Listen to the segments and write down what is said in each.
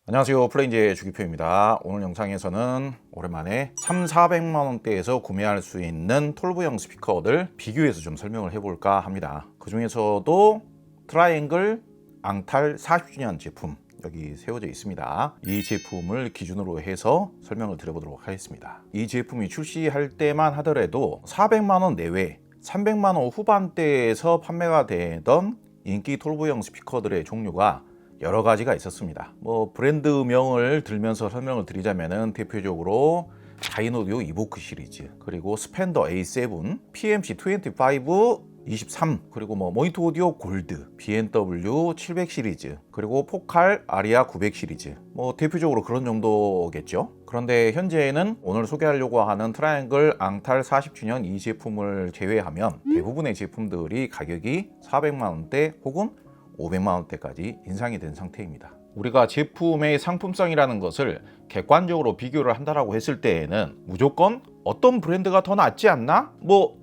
안녕하세요, 플레인즈의 주기표입니다. 오늘 영상에서는 오랜만에 3,400만원대에서 구매할 수 있는 톨브형 스피커들 비교해서 좀 설명을 해볼까 합니다. 그 중에서도 트라이앵글 앙탈 40주년 제품 여기 세워져 있습니다. 이 제품을 기준으로 해서 설명을 드려보도록 하겠습니다. 이 제품이 출시할 때만 하더라도 400만원 내외 300만원 후반대에서 판매가 되던 인기 톨브형 스피커들의 종류가 여러 가지가 있었습니다. 브랜드명을 들면서 설명을 드리자면은 대표적으로 다이노디오 이보크 시리즈, 그리고 스펜더 A7, PMC25 23, 그리고 모니터 오디오 골드, B&W 700 시리즈, 그리고 포칼 아리아 900 시리즈, 대표적으로 그런 정도겠죠. 그런데 현재는 오늘 소개하려고 하는 트라이앵글 앙탈 40주년 이 제품을 제외하면 대부분의 제품들이 가격이 400만원대 혹은 500만원대까지 인상이 된 상태입니다. 우리가 제품의 상품성이라는 것을 객관적으로 비교를 한다라고 했을 때에는 무조건 어떤 브랜드가 더 낫지 않나?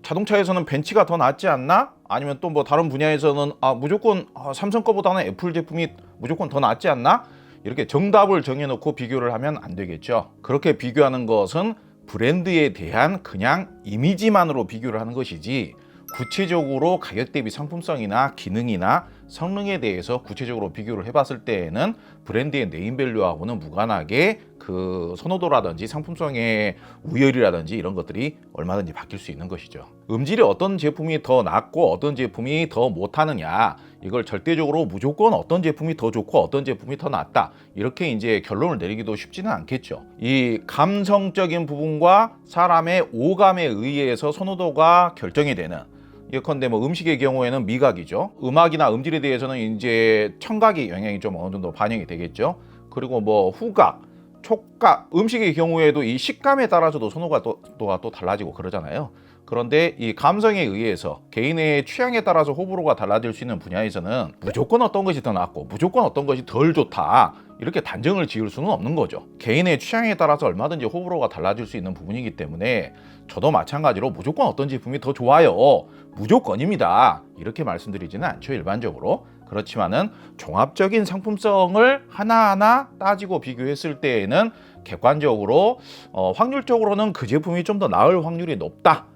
자동차에서는 벤츠가 더 낫지 않나? 아니면 또 다른 분야에서는 무조건 삼성 거보다는 애플 제품이 무조건 더 낫지 않나? 이렇게 정답을 정해놓고 비교를 하면 안 되겠죠. 그렇게 비교하는 것은 브랜드에 대한 그냥 이미지만으로 비교를 하는 것이지, 구체적으로 가격 대비 상품성이나 기능이나 성능에 대해서 구체적으로 비교를 해봤을 때에는 브랜드의 네임밸류하고는 무관하게 그 선호도라든지 상품성의 우열이라든지 이런 것들이 얼마든지 바뀔 수 있는 것이죠. 음질이 어떤 제품이 더 낫고 어떤 제품이 더 못하느냐, 이걸 절대적으로 무조건 어떤 제품이 더 좋고 어떤 제품이 더 낫다 이렇게 이제 결론을 내리기도 쉽지는 않겠죠. 이 감성적인 부분과 사람의 오감에 의해서 선호도가 결정이 되는, 예컨대 음식의 경우에는 미각이죠. 음악이나 음질에 대해서는 이제 청각의 영향이 좀 어느 정도 반영이 되겠죠. 그리고 후각, 촉각, 음식의 경우에도 이 식감에 따라서도 선호도가 또 달라지고 그러잖아요. 그런데 이 감성에 의해서 개인의 취향에 따라서 호불호가 달라질 수 있는 분야에서는 무조건 어떤 것이 더 낫고 무조건 어떤 것이 덜 좋다 이렇게 단정을 지을 수는 없는 거죠. 개인의 취향에 따라서 얼마든지 호불호가 달라질 수 있는 부분이기 때문에 저도 마찬가지로 무조건 어떤 제품이 더 좋아요, 무조건입니다 이렇게 말씀드리지는 않죠, 일반적으로. 그렇지만은 종합적인 상품성을 하나하나 따지고 비교했을 때에는 객관적으로 확률적으로는 그 제품이 좀 더 나을 확률이 높다,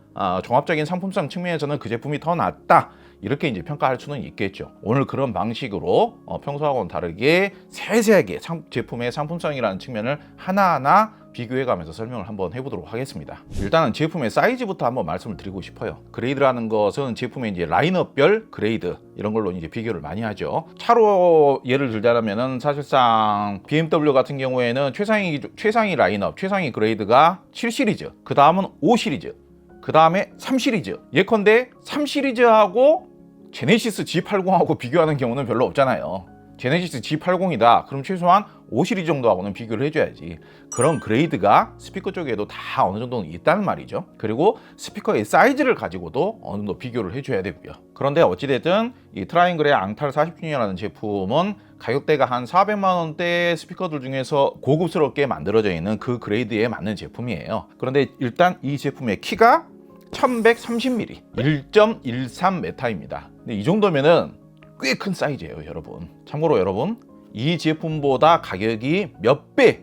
종합적인 상품성 측면에서는 그 제품이 더 낫다 이렇게 이제 평가할 수는 있겠죠. 오늘 그런 방식으로 평소하고는 다르게 세세하게 제품의 상품성이라는 측면을 하나하나 비교해가면서 설명을 한번 해보도록 하겠습니다. 일단은 제품의 사이즈부터 한번 말씀을 드리고 싶어요. 그레이드라는 것은 제품의 이제 라인업별 그레이드 이런 걸로 이제 비교를 많이 하죠. 차로 예를 들자면은 사실상 BMW 같은 경우에는 최상위 라인업, 최상위 그레이드가 7 시리즈, 그 다음은 5 시리즈, 그 다음에 3 시리즈. 예컨대 3 시리즈하고 제네시스 G80하고 비교하는 경우는 별로 없잖아요. 제네시스 G80이다 그럼 최소한 5 시리즈 정도하고는 비교를 해줘야지. 그런 그레이드가 스피커 쪽에도 다 어느 정도는 있다는 말이죠. 그리고 스피커의 사이즈를 가지고도 어느 정도 비교를 해줘야 되고요. 그런데 어찌됐든 이 트라이앵글의 앙탈 40주년이라는 제품은 가격대가 한 400만원대 스피커들 중에서 고급스럽게 만들어져 있는 그 그레이드에 맞는 제품이에요. 그런데 일단 이 제품의 키가 1130mm, 1.13m입니다. 근데 이 정도면은 꽤 큰 사이즈예요, 여러분. 참고로 여러분, 이 제품보다 가격이 몇 배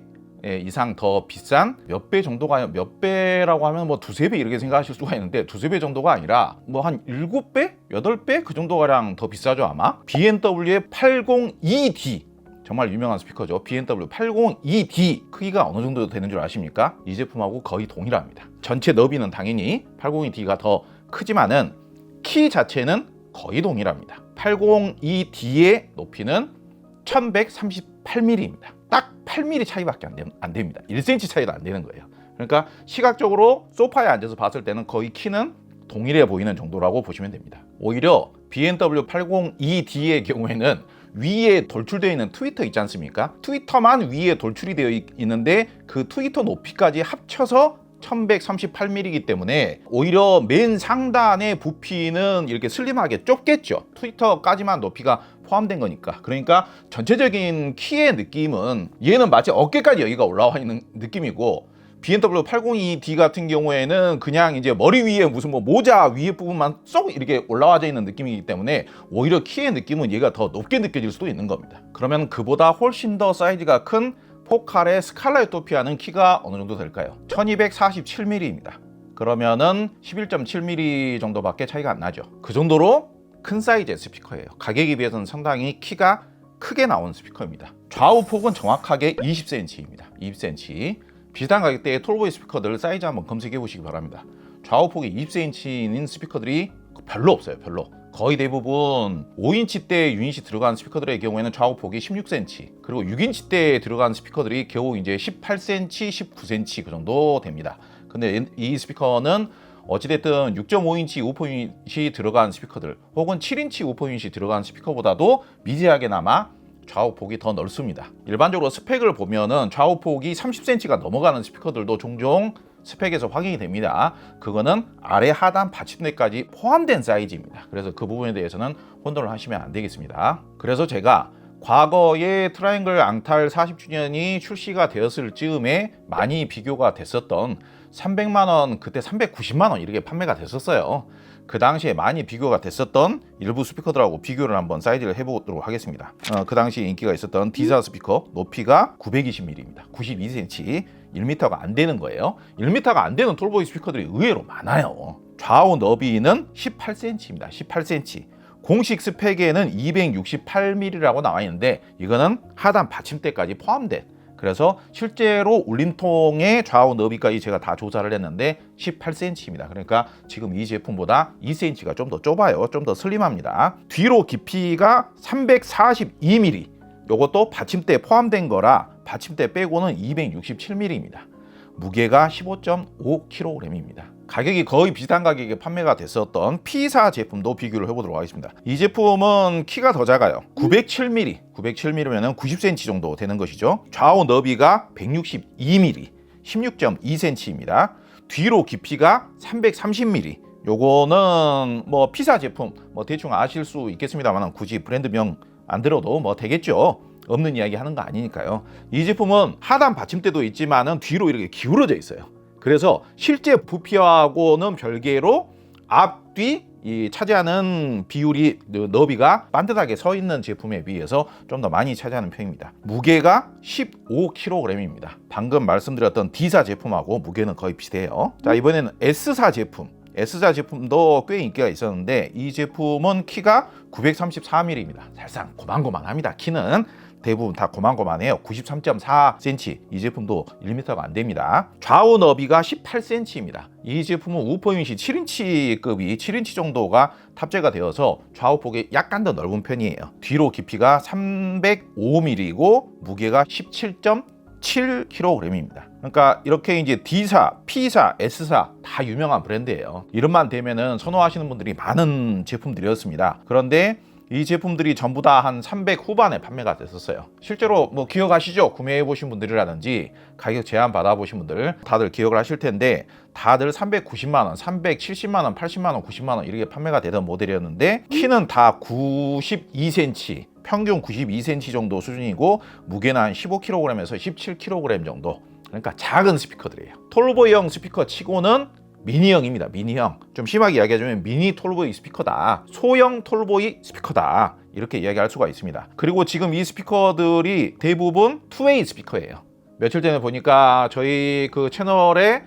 이상 더 비싼, 몇 배 정도가, 몇 배라고 하면 두세 배 이렇게 생각하실 수가 있는데, 두세 배 정도가 아니라 한 7배? 8배? 그 정도가량 더 비싸죠, 아마. BMW의 802D, 정말 유명한 스피커죠. BMW 802D 크기가 어느 정도 되는 줄 아십니까? 이 제품하고 거의 동일합니다. 전체 너비는 당연히 802D가 더 크지만은 키 자체는 거의 동일합니다. 802D의 높이는 1138mm입니다. 딱 8mm 차이밖에 안 됩니다. 1cm 차이도 안 되는 거예요. 그러니까 시각적으로 소파에 앉아서 봤을 때는 거의 키는 동일해 보이는 정도라고 보시면 됩니다. 오히려 BMW 802D의 경우에는 위에 돌출되어 있는 트위터 있지 않습니까? 트위터만 위에 돌출이 되어 있는데 그 트위터 높이까지 합쳐서 1138mm이기 때문에 오히려 맨 상단의 부피는 이렇게 슬림하게 좁겠죠. 트위터까지만 높이가 포함된 거니까. 그러니까 전체적인 키의 느낌은 얘는 마치 어깨까지 여기가 올라와 있는 느낌이고, BMW 802D 같은 경우에는 그냥 이제 머리 위에 무슨 뭐 모자 위에 부분만 쏙 이렇게 올라와져 있는 느낌이기 때문에 오히려 키의 느낌은 얘가 더 높게 느껴질 수도 있는 겁니다. 그러면 그보다 훨씬 더 사이즈가 큰 포칼의 스칼라 유토피아는 키가 어느 정도 될까요? 1247mm입니다. 그러면은 11.7mm 정도밖에 차이가 안 나죠. 그 정도로 큰 사이즈의 스피커예요. 가격에 비해서는 상당히 키가 크게 나온 스피커입니다. 좌우 폭은 정확하게 20cm입니다. 20cm. 비슷한 가격대의 톨보이 스피커들 사이즈 한번 검색해 보시기 바랍니다. 좌우 폭이 20cm인 스피커들이 별로 없어요. 별로. 거의 대부분 5인치대 유닛이 들어간 스피커들의 경우에는 좌우 폭이 16cm, 그리고 6인치대에 들어간 스피커들이 겨우 이제 18cm, 19cm 그 정도 됩니다. 근데 이 스피커는 어찌됐든 6.5인치 우퍼유닛이 들어간 스피커들 혹은 7인치 우퍼유닛이 들어간 스피커보다도 미세하게나마 좌우폭이 더 넓습니다. 일반적으로 스펙을 보면은 좌우폭이 30cm가 넘어가는 스피커들도 종종 스펙에서 확인이 됩니다. 그거는 아래 하단 받침대까지 포함된 사이즈입니다. 그래서 그 부분에 대해서는 혼돈을 하시면 안 되겠습니다. 그래서 제가 과거에 트라이앵글 앙탈 40주년이 출시가 되었을 즈음에 많이 비교가 됐었던 300만 원, 그때 390만 원 이렇게 판매가 됐었어요. 그 당시에 많이 비교가 됐었던 일부 스피커들하고 비교를 한번 사이즈를 해보도록 하겠습니다. 그 당시에 인기가 있었던 디사 스피커 높이가 920mm입니다. 92cm, 1m가 안 되는 거예요. 1m가 안 되는 톨보이 스피커들이 의외로 많아요. 좌우 너비는 18cm입니다. 18cm. 공식 스펙에는 268mm라고 나와 있는데 이거는 하단 받침대까지 포함된, 그래서 실제로 울림통의 좌우 너비까지 제가 다 조사를 했는데 18cm입니다. 그러니까 지금 이 제품보다 2cm가 좀 더 좁아요. 좀 더 슬림합니다. 뒤로 깊이가 342mm. 이것도 받침대 포함된 거라 받침대 빼고는 267mm입니다. 무게가 15.5kg입니다. 가격이 거의 비슷한 가격에 판매가 됐었던 P사 제품도 비교를 해보도록 하겠습니다. 이 제품은 키가 더 작아요. 907mm, 907mm면 90cm 정도 되는 것이죠. 좌우 너비가 162mm, 16.2cm입니다. 뒤로 깊이가 330mm. 요거는 뭐 P사 제품 뭐 대충 아실 수 있겠습니다만 굳이 브랜드명 안 들어도 뭐 되겠죠. 없는 이야기 하는 거 아니니까요. 이 제품은 하단 받침대도 있지만은 뒤로 이렇게 기울어져 있어요. 그래서 실제 부피하고는 별개로 앞뒤 이 차지하는 비율이 너비가 반듯하게 서 있는 제품에 비해서 좀 더 많이 차지하는 편입니다. 무게가 15kg입니다. 방금 말씀드렸던 D사 제품하고 무게는 거의 비슷해요. 자, 이번에는 S사 제품. S사 제품도 꽤 인기가 있었는데 이 제품은 키가 934mm입니다. 살짝 고만고만합니다. 키는 대부분 다 고만고만해요. 93.4cm. 이 제품도 1m가 안 됩니다. 좌우 너비가 18cm입니다. 이 제품은 우퍼 유닛이 7인치급이 7인치 정도가 탑재가 되어서 좌우 폭이 약간 더 넓은 편이에요. 뒤로 깊이가 305mm이고 무게가 17.7kg입니다. 그러니까 이렇게 이제 D사, P사, S사 다 유명한 브랜드예요. 이름만 대면은 선호하시는 분들이 많은 제품들이었습니다. 그런데 이 제품들이 전부 다 한 300 후반에 판매가 됐었어요. 실제로 뭐 기억하시죠? 구매해 보신 분들이라든지 가격 제한 받아보신 분들 다들 기억을 하실 텐데 다들 390만 원, 370만 원, 80만 원, 90만 원 이렇게 판매가 되던 모델이었는데 키는 다 92cm, 평균 92cm 정도 수준이고 무게는 한 15kg에서 17kg 정도. 그러니까 작은 스피커들이에요. 톨보이형 스피커 치고는 미니형입니다. 미니형. 좀 심하게 이야기하자면 미니 톨보이 스피커다. 소형 톨보이 스피커다. 이렇게 이야기할 수가 있습니다. 그리고 지금 이 스피커들이 대부분 투웨이 스피커예요. 며칠 전에 보니까 저희 그 채널에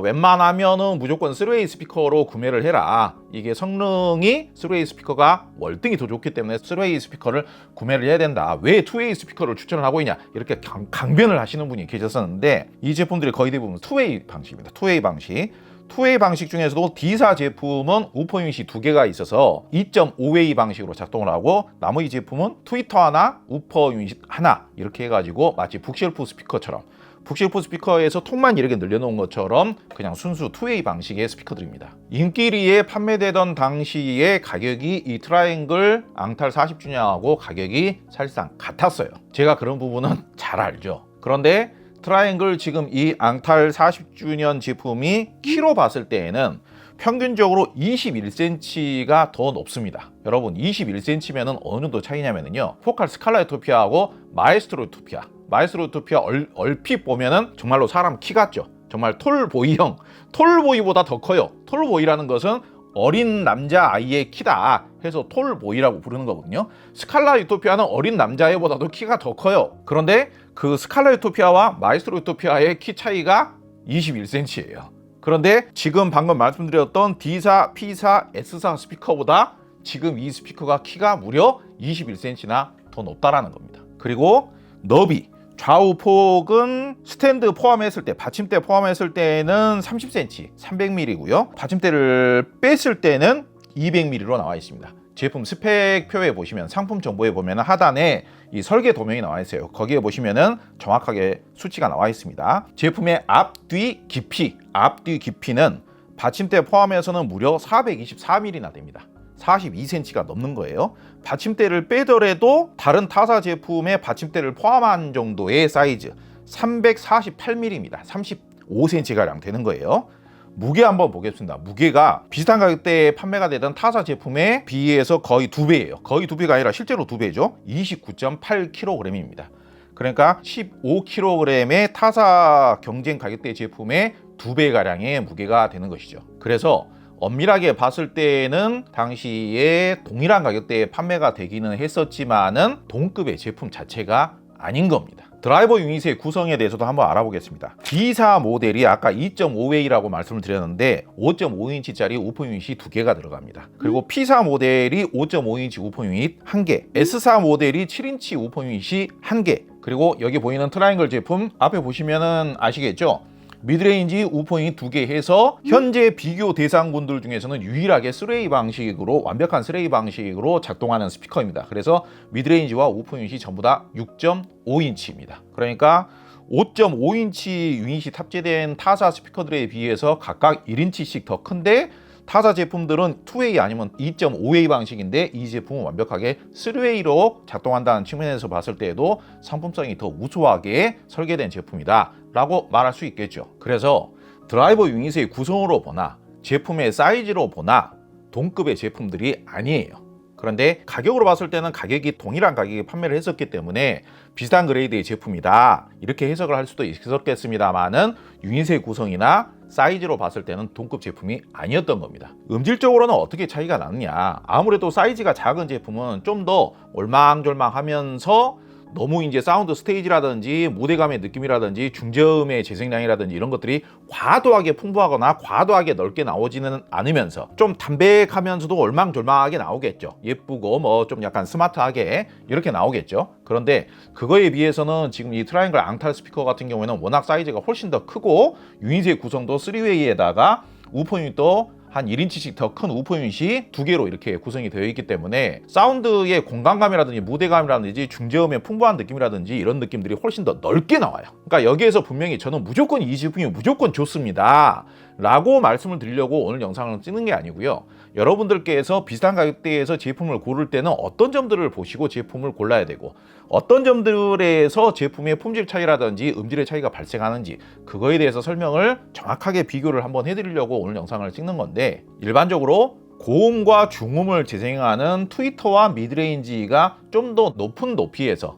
웬만하면은 무조건 3웨이 스피커로 구매를 해라. 이게 성능이 3웨이 스피커가 월등히 더 좋기 때문에 3웨이 스피커를 구매를 해야 된다. 왜 2웨이 스피커를 추천을 하고 있냐. 이렇게 강변을 하시는 분이 계셨었는데 이 제품들이 거의 대부분 2웨이 방식입니다. 2웨이 방식. 2웨이 방식 중에서도 D사 제품은 우퍼 유닛이 2개가 있어서 2.5웨이 방식으로 작동을 하고 나머지 제품은 트위터 하나, 우퍼 유닛 하나 이렇게 해가지고 마치 북쉘프 스피커처럼 북쉘프 스피커에서 통만 이렇게 늘려놓은 것처럼 그냥 순수 2웨이 방식의 스피커들입니다. 인기리에 판매되던 당시의 가격이 이 트라이앵글 앙탈 40주년하고 가격이 사실상 같았어요. 제가 그런 부분은 잘 알죠. 그런데 트라이앵글 지금 이 앙탈 40주년 제품이 키로 봤을 때에는 평균적으로 21cm가 더 높습니다. 여러분 21cm면은 어느 정도 차이냐면요. 포칼 스칼라 유토피아하고 마에스트로 유토피아. 마에스트로 유토피아 얼핏 보면은 정말로 사람 키 같죠. 정말 톨보이형, 톨보이보다 더 커요. 톨보이라는 것은 어린 남자아이의 키다 해서 톨보이라고 부르는 거거든요. 스칼라 유토피아는 어린 남자애보다도 키가 더 커요. 그런데 그 스칼라 유토피아와 마에스트로 유토피아의 키 차이가 21cm예요. 그런데 지금 방금 말씀드렸던 D4, P4, S4 스피커보다 지금 이 스피커가 키가 무려 21cm나 더 높다라는 겁니다. 그리고 너비, 좌우 폭은 스탠드 포함했을 때, 받침대 포함했을 때는 30cm, 300mm고요. 받침대를 뺐을 때는 200mm로 나와 있습니다. 제품 스펙표에 보시면 상품 정보에 보면 하단에 이 설계 도면이 나와 있어요. 거기에 보시면은 정확하게 수치가 나와 있습니다. 제품의 앞뒤 깊이는 받침대 포함해서는 무려 424mm나 됩니다. 42cm가 넘는 거예요. 받침대를 빼더라도 다른 타사 제품의 받침대를 포함한 정도의 사이즈 348mm입니다. 35cm가량 되는 거예요. 무게 한번 보겠습니다. 무게가 비슷한 가격대에 판매가 되던 타사 제품에 비해서 거의 2배예요. 거의 2배가 아니라 실제로 2배죠. 29.8kg입니다. 그러니까 15kg의 타사 경쟁 가격대 제품의 2배가량의 무게가 되는 것이죠. 그래서 엄밀하게 봤을 때는 당시에 동일한 가격대에 판매가 되기는 했었지만은 동급의 제품 자체가 아닌 겁니다. 드라이버 유닛의 구성에 대해서도 한번 알아보겠습니다. D4 모델이 아까 2.5W라고 말씀을 드렸는데 5.5인치짜리 우퍼 유닛이 2개가 들어갑니다. 그리고 P4 모델이 5.5인치 우퍼 유닛 1개, S4 모델이 7인치 우퍼 유닛이 1개, 그리고 여기 보이는 트라이앵글 제품 앞에 보시면은 아시겠죠? 미드레인지 우퍼인 2개 해서 현재 비교 대상군들 중에서는 유일하게 3웨이 방식으로, 완벽한 3웨이 방식으로 작동하는 스피커입니다. 그래서 미드레인지와 우퍼 유닛이 전부 다 6.5인치입니다. 그러니까 5.5인치 유닛이 탑재된 타사 스피커들에 비해서 각각 1인치씩 더 큰데 타사 제품들은 2웨이 아니면 2.5웨이 방식인데 이 제품은 완벽하게 3웨이로 작동한다는 측면에서 봤을 때에도 상품성이 더 우수하게 설계된 제품이다 라고 말할 수 있겠죠. 그래서 드라이버 유닛의 구성으로 보나 제품의 사이즈로 보나 동급의 제품들이 아니에요. 그런데 가격으로 봤을 때는 가격이 동일한 가격에 판매를 했었기 때문에 비슷한 그레이드의 제품이다 이렇게 해석을 할 수도 있었겠습니다만은 유닛의 구성이나 사이즈로 봤을 때는 동급 제품이 아니었던 겁니다. 음질적으로는 어떻게 차이가 나느냐, 아무래도 사이즈가 작은 제품은 좀 더 올망졸망하면서 너무 이제 사운드 스테이지라든지 무대감의 느낌이라든지 중저음의 재생량이라든지 이런 것들이 과도하게 풍부하거나 과도하게 넓게 나오지는 않으면서 좀 담백하면서도 얼망졸망하게 나오겠죠. 예쁘고 뭐 좀 약간 스마트하게 이렇게 나오겠죠. 그런데 그거에 비해서는 지금 이 트라이앵글 앙탈 스피커 같은 경우에는 워낙 사이즈가 훨씬 더 크고 유닛의 구성도 3웨이에다가 우퍼 유닛도 한 1인치씩 더 큰 우퍼 유닛이 2개로 이렇게 구성이 되어 있기 때문에 사운드의 공간감이라든지 무대감이라든지 중저음의 풍부한 느낌이라든지 이런 느낌들이 훨씬 더 넓게 나와요. 그러니까 여기에서 분명히 저는 무조건 이 제품이 무조건 좋습니다 라고 말씀을 드리려고 오늘 영상을 찍는 게 아니고요. 여러분들께서 비슷한 가격대에서 제품을 고를 때는 어떤 점들을 보시고 제품을 골라야 되고 어떤 점들에서 제품의 품질 차이라든지 음질의 차이가 발생하는지 그거에 대해서 설명을 정확하게 비교를 한번 해드리려고 오늘 영상을 찍는 건데, 일반적으로 고음과 중음을 재생하는 트위터와 미드레인지가 좀 더 높은 높이에서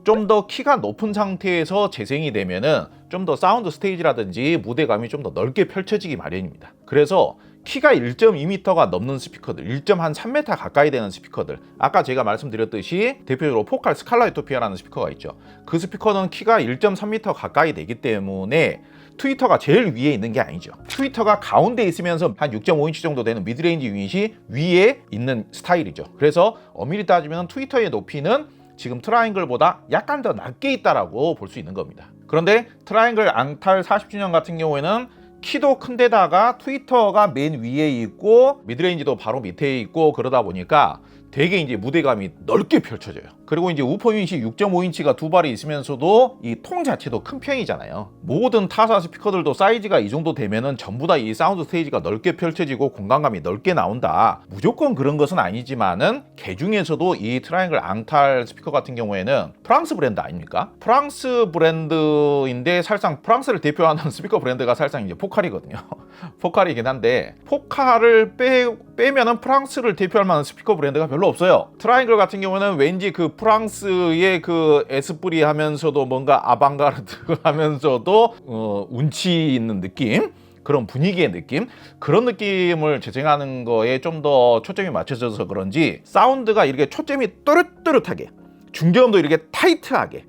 좀 더 키가 높은 상태에서 재생이 되면은 좀 더 사운드 스테이지라든지 무대감이 좀 더 넓게 펼쳐지기 마련입니다. 그래서 키가 1.2m가 넘는 스피커들, 1.3m 가까이 되는 스피커들, 아까 제가 말씀드렸듯이 대표적으로 포칼 스칼라 유토피아라는 스피커가 있죠. 그 스피커는 키가 1.3m 가까이 되기 때문에 트위터가 제일 위에 있는 게 아니죠. 트위터가 가운데 있으면서 한 6.5인치 정도 되는 미드레인지 유닛이 위에 있는 스타일이죠. 그래서 엄밀히 따지면 트위터의 높이는 지금 트라이앵글보다 약간 더 낮게 있다라고 볼 수 있는 겁니다. 그런데 트라이앵글 앙탈 40주년 같은 경우에는 키도 큰데다가 트위터가 맨 위에 있고 미드레인지도 바로 밑에 있고 그러다 보니까 되게 이제 무대감이 넓게 펼쳐져요. 그리고 이제 우퍼 유닛이 6.5인치가 두 발이 있으면서도 이 통 자체도 큰 편이잖아요. 모든 타사 스피커들도 사이즈가 이 정도 되면은 전부 다 이 사운드 스테이지가 넓게 펼쳐지고 공간감이 넓게 나온다. 무조건 그런 것은 아니지만은 개 중에서도 이 트라이앵글 앙탈 스피커 같은 경우에는 프랑스 브랜드 아닙니까? 프랑스 브랜드인데 사실상 프랑스를 대표하는 스피커 브랜드가 사실상 이제 포칼이거든요. 포칼이긴 한데 포칼을 빼면은 프랑스를 대표할 만한 스피커 브랜드가 별로 없어요. 트라이앵글 같은 경우는 왠지 그 프랑스의 그 에스프리 하면서도 뭔가 아방가르드 하면서도 운치 있는 느낌, 그런 분위기의 느낌, 그런 느낌을 재생하는 거에 좀 더 초점이 맞춰져서 그런지 사운드가 이렇게 초점이 또렷또렷하게, 중저음도 이렇게 타이트하게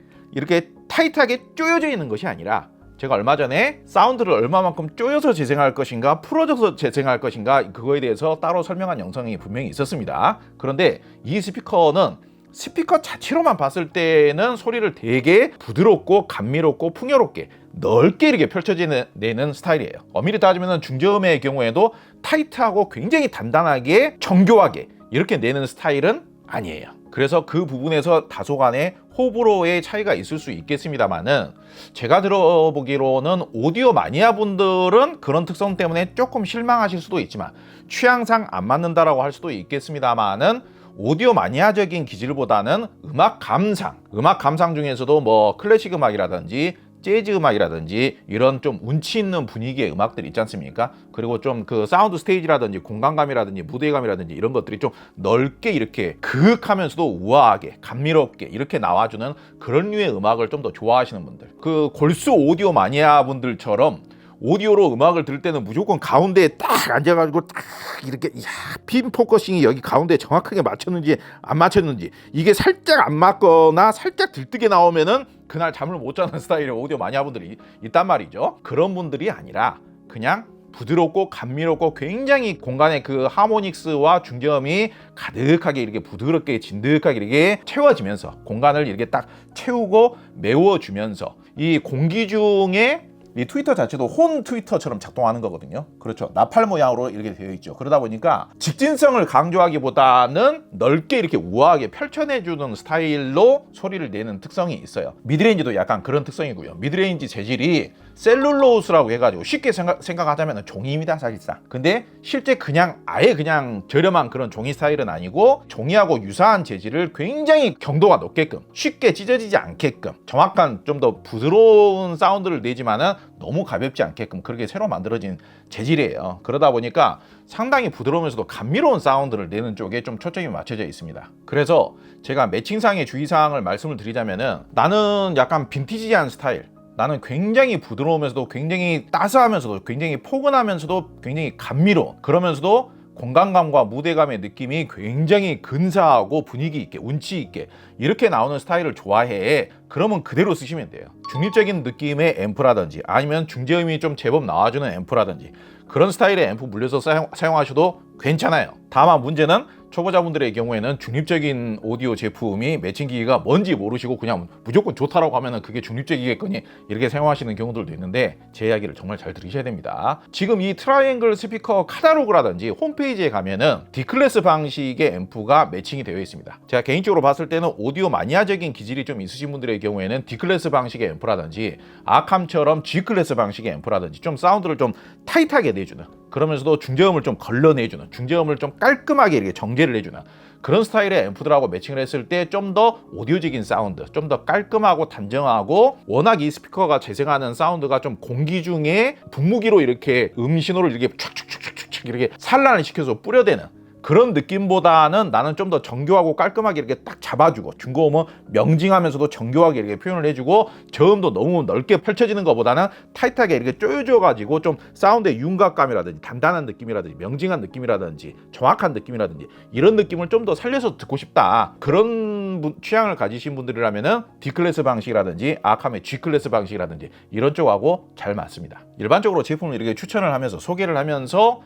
쪼여져 있는 것이 아니라, 제가 얼마 전에 사운드를 얼마만큼 쪼여서 재생할 것인가 풀어져서 재생할 것인가 그거에 대해서 따로 설명한 영상이 분명히 있었습니다. 그런데 이 스피커는 스피커 자체로만 봤을 때는 소리를 되게 부드럽고 감미롭고 풍요롭게 넓게 이렇게 펼쳐지는 스타일이에요. 엄밀히 따지면 중저음의 경우에도 타이트하고 굉장히 단단하게 정교하게 이렇게 내는 스타일은 아니에요. 그래서 그 부분에서 다소간의 호불호의 차이가 있을 수 있겠습니다만은, 제가 들어보기로는 오디오 마니아 분들은 그런 특성 때문에 조금 실망하실 수도 있지만 취향상 안 맞는다라고 할 수도 있겠습니다만은, 오디오 마니아적인 기질보다는 음악 감상 중에서도 뭐 클래식 음악이라든지 재즈 음악이라든지 이런 좀 운치 있는 분위기의 음악들 있지 않습니까? 그리고 좀 그 사운드 스테이지라든지 공간감이라든지 무대감이라든지 이런 것들이 좀 넓게 이렇게 그윽하면서도 우아하게 감미롭게 이렇게 나와주는 그런 류의 음악을 좀 더 좋아하시는 분들, 그 골수 오디오 마니아 분들처럼 오디오로 음악을 들을 때는 무조건 가운데에 딱 앉아가지고 딱 이렇게 핀 포커싱이 여기 가운데에 정확하게 맞췄는지 안 맞췄는지, 이게 살짝 안 맞거나 살짝 들뜨게 나오면은 그날 잠을 못 자는 스타일의 오디오 마니아분들이 있단 말이죠. 그런 분들이 아니라 그냥 부드럽고 감미롭고 굉장히 공간의 그 하모닉스와 중저음이 가득하게 이렇게 부드럽게 진득하게 이렇게 채워지면서 공간을 이렇게 딱 채우고 메워주면서, 이 공기 중에 이 트위터 자체도 혼 트위터처럼 작동하는 거거든요. 그렇죠. 나팔 모양으로 이렇게 되어 있죠. 그러다 보니까 직진성을 강조하기보다는 넓게 이렇게 우아하게 펼쳐내주는 스타일로 소리를 내는 특성이 있어요. 미드레인지도 약간 그런 특성이고요. 미드레인지 재질이 셀룰로스라고 해가지고 쉽게 생각하자면 종이입니다, 사실상. 근데 실제 그냥 아예 그냥 저렴한 그런 종이 스타일은 아니고, 종이하고 유사한 재질을 굉장히 경도가 높게끔 쉽게 찢어지지 않게끔 정확한 좀 더 부드러운 사운드를 내지만은 너무 가볍지 않게끔 그렇게 새로 만들어진 재질이에요. 그러다 보니까 상당히 부드러우면서도 감미로운 사운드를 내는 쪽에 좀 초점이 맞춰져 있습니다. 그래서 제가 매칭상의 주의사항을 말씀을 드리자면은, 나는 약간 빈티지한 스타일, 나는 굉장히 부드러우면서도 굉장히 따스하면서도 굉장히 포근하면서도 굉장히 감미로운, 그러면서도 공간감과 무대감의 느낌이 굉장히 근사하고 분위기 있게 운치 있게 이렇게 나오는 스타일을 좋아해. 그러면 그대로 쓰시면 돼요. 중립적인 느낌의 앰프라든지 아니면 중저음이 좀 제법 나와주는 앰프라든지 그런 스타일의 앰프 물려서 사용하셔도 괜찮아요. 다만 문제는 초보자분들의 경우에는 중립적인 오디오 제품이 매칭기기가 뭔지 모르시고 그냥 무조건 좋다라고 하면 그게 중립적이겠거니 이렇게 사용하시는 경우들도 있는데, 제 이야기를 정말 잘 들으셔야 됩니다. 지금 이 트라이앵글 스피커 카탈로그라든지 홈페이지에 가면은 D클래스 방식의 앰프가 매칭이 되어 있습니다. 제가 개인적으로 봤을 때는 오디오 마니아적인 기질이 좀 있으신 분들의 경우에는 D클래스 방식의 앰프라든지 아캄처럼 G클래스 방식의 앰프라든지 좀 사운드를 좀 타이트하게 내주는, 그러면서도 중저음을 좀 걸러내주는, 중저음을 좀 깔끔하게 이렇게 정제를 해주는 그런 스타일의 앰프들하고 매칭을 했을 때 좀 더 오디오적인 사운드, 좀 더 깔끔하고 단정하고, 워낙 이 스피커가 재생하는 사운드가 좀 공기 중에 분무기로 이렇게 신호를 이렇게 촥촥촥촥 이렇게 산란을 시켜서 뿌려대는 그런 느낌보다는 나는 좀 더 정교하고 깔끔하게 이렇게 딱 잡아주고, 중고음은 명징하면서도 정교하게 이렇게 표현을 해주고, 저음도 너무 넓게 펼쳐지는 것보다는 타이트하게 이렇게 쪼여져가지고 좀 사운드의 윤곽감이라든지 단단한 느낌이라든지 명징한 느낌이라든지 정확한 느낌이라든지 이런 느낌을 좀 더 살려서 듣고 싶다, 그런 취향을 가지신 분들이라면은 D클래스 방식이라든지 아캄의 G클래스 방식이라든지 이런 쪽하고 잘 맞습니다. 일반적으로 제품을 이렇게 추천을 하면서 소개를 하면서